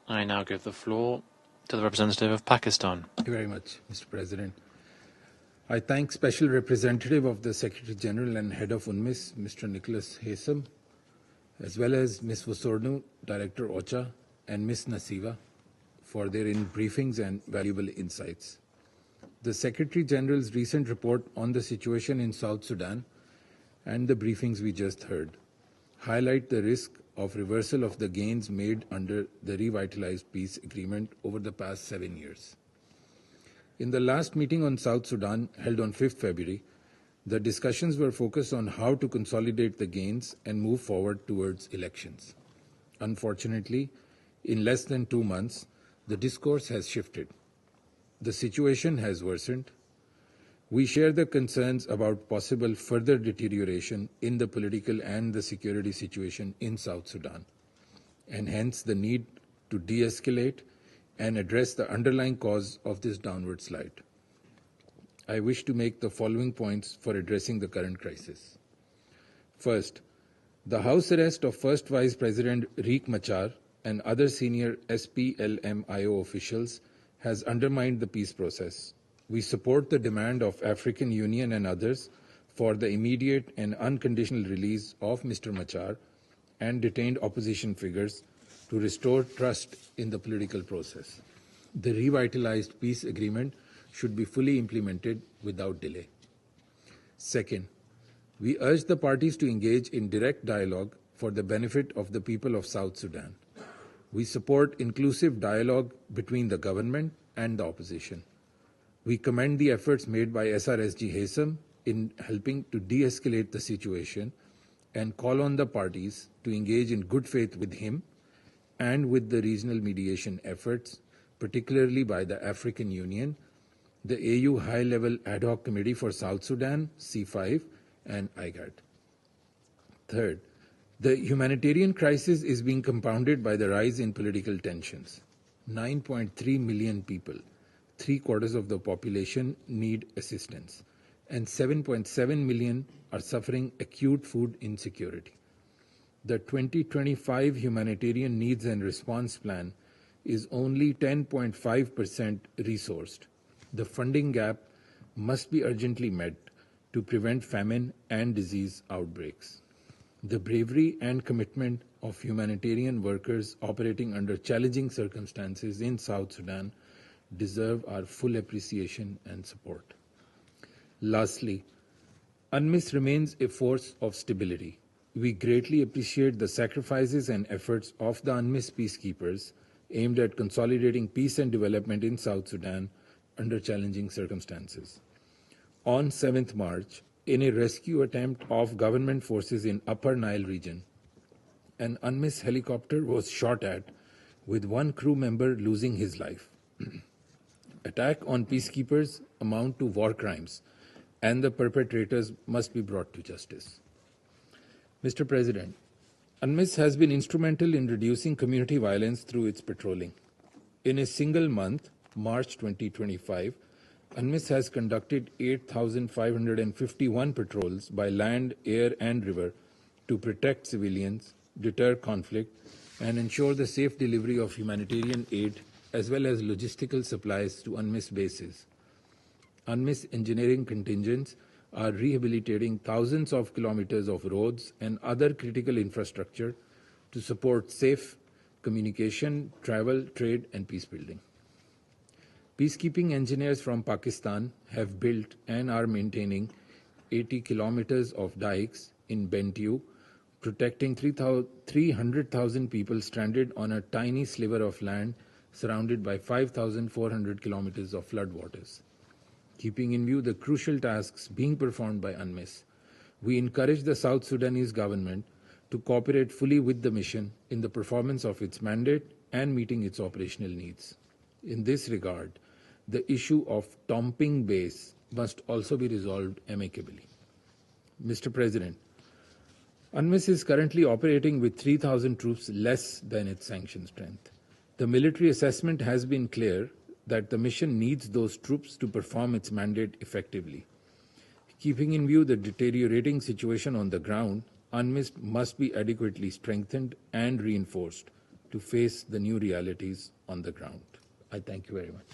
I now give the floor to the representative of Pakistan. Thank you very much, Mr. President. I thank Special Representative of the Secretary General and Head of UNMISS, Mr. Nicholas Haysom, as well as Ms. Vosornu, Director OCHA, and Ms. Nasiva for their briefings and valuable insights. The Secretary General's recent report on the situation in South Sudan and the briefings we just heard highlight the risk of reversal of the gains made under the revitalized peace agreement over the past 7 years. In the last meeting on South Sudan, held on 5th February, the discussions were focused on how to consolidate the gains and move forward towards elections. Unfortunately, in less than 2 months, the discourse has shifted. The situation has worsened. We share the concerns about possible further deterioration in the political and the security situation in South Sudan, and hence the need to de-escalate and address the underlying cause of this downward slide. I wish to make the following points for addressing the current crisis. First, the house arrest of First Vice President Riek Machar and other senior SPLM-IO officials has undermined the peace process. We support the demand of African Union and others for the immediate and unconditional release of Mr. Machar and detained opposition figures to restore trust in the political process. The revitalized peace agreement should be fully implemented without delay. Second, we urge the parties to engage in direct dialogue for the benefit of the people of South Sudan. We support inclusive dialogue between the government and the opposition. We commend the efforts made by SRSG Haysom in helping to de-escalate the situation and call on the parties to engage in good faith with him and with the regional mediation efforts, particularly by the African Union, the AU High-Level Ad Hoc Committee for South Sudan, C5, and IGAD. Third, the humanitarian crisis is being compounded by the rise in political tensions. 9.3 million people, 3/4 of the population, need assistance, and 7.7 million are suffering acute food insecurity. The 2025 Humanitarian Needs and Response Plan is only 10.5% resourced. The funding gap must be urgently met to prevent famine and disease outbreaks. The bravery and commitment of humanitarian workers operating under challenging circumstances in South Sudan deserve our full appreciation and support. Lastly, UNMISS remains a force of stability. We greatly appreciate the sacrifices and efforts of the UNMISS peacekeepers aimed at consolidating peace and development in South Sudan under challenging circumstances. On 7th March, in a rescue attempt of government forces in Upper Nile region, an UNMISS helicopter was shot at, with one crew member losing his life. Attack on peacekeepers amount to war crimes, and the perpetrators must be brought to justice. Mr. President, UNMISS has been instrumental in reducing community violence through its patrolling. In a single month, March 2025, UNMISS has conducted 8,551 patrols by land, air, and river to protect civilians, deter conflict, and ensure the safe delivery of humanitarian aid as well as logistical supplies to UNMISS bases. UNMISS engineering contingents are rehabilitating thousands of kilometers of roads and other critical infrastructure to support safe communication, travel, trade, and peace building. Peacekeeping engineers from Pakistan have built and are maintaining 80 kilometers of dikes in Bentiu, protecting 300,000 people stranded on a tiny sliver of land surrounded by 5,400 kilometers of floodwaters. Keeping in view the crucial tasks being performed by UNMISS, we encourage the South Sudanese government to cooperate fully with the mission in the performance of its mandate and meeting its operational needs. In this regard, the issue of Tomping Base must also be resolved amicably. Mr. President, UNMISS is currently operating with 3,000 troops less than its sanctioned strength. The military assessment has been clear that the mission needs those troops to perform its mandate effectively. Keeping in view the deteriorating situation on the ground, UNMISS must be adequately strengthened and reinforced to face the new realities on the ground. I thank you very much.